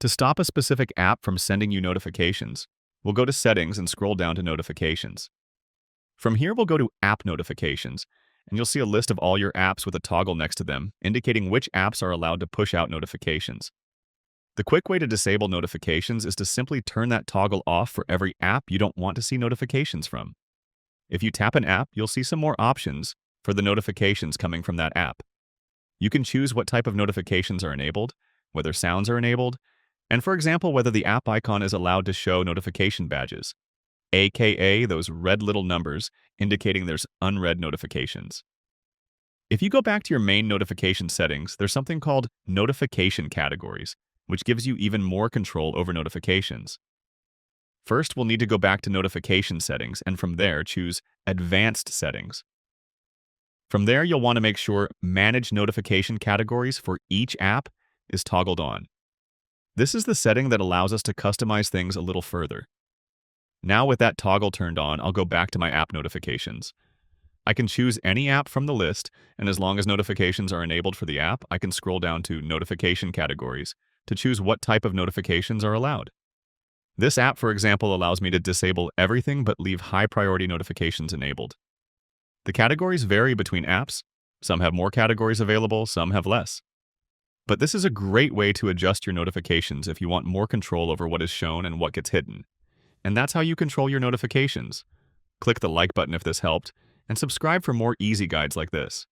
To stop a specific app from sending you notifications, we'll go to Settings and scroll down to Notifications. From here, we'll go to App Notifications, and you'll see a list of all your apps with a toggle next to them, indicating which apps are allowed to push out notifications. The quick way to disable notifications is to simply turn that toggle off for every app you don't want to see notifications from. If you tap an app, you'll see some more options for the notifications coming from that app. You can choose what type of notifications are enabled, whether sounds are enabled, and for example, whether the app icon is allowed to show notification badges, aka those red little numbers indicating there's unread notifications. If you go back to your main notification settings, there's something called Notification Categories, which gives you even more control over notifications. First, we'll need to go back to Notification Settings, and from there, choose Advanced Settings. From there, you'll want to make sure Manage Notification Categories for each app is toggled on. This is the setting that allows us to customize things a little further. Now with that toggle turned on, I'll go back to my app notifications. I can choose any app from the list, and as long as notifications are enabled for the app, I can scroll down to Notification Categories to choose what type of notifications are allowed. This app, for example, allows me to disable everything but leave high-priority notifications enabled. The categories vary between apps. Some have more categories available, some have less. But this is a great way to adjust your notifications if you want more control over what is shown and what gets hidden. And that's how you control your notifications. Click the like button if this helped, and subscribe for more easy guides like this.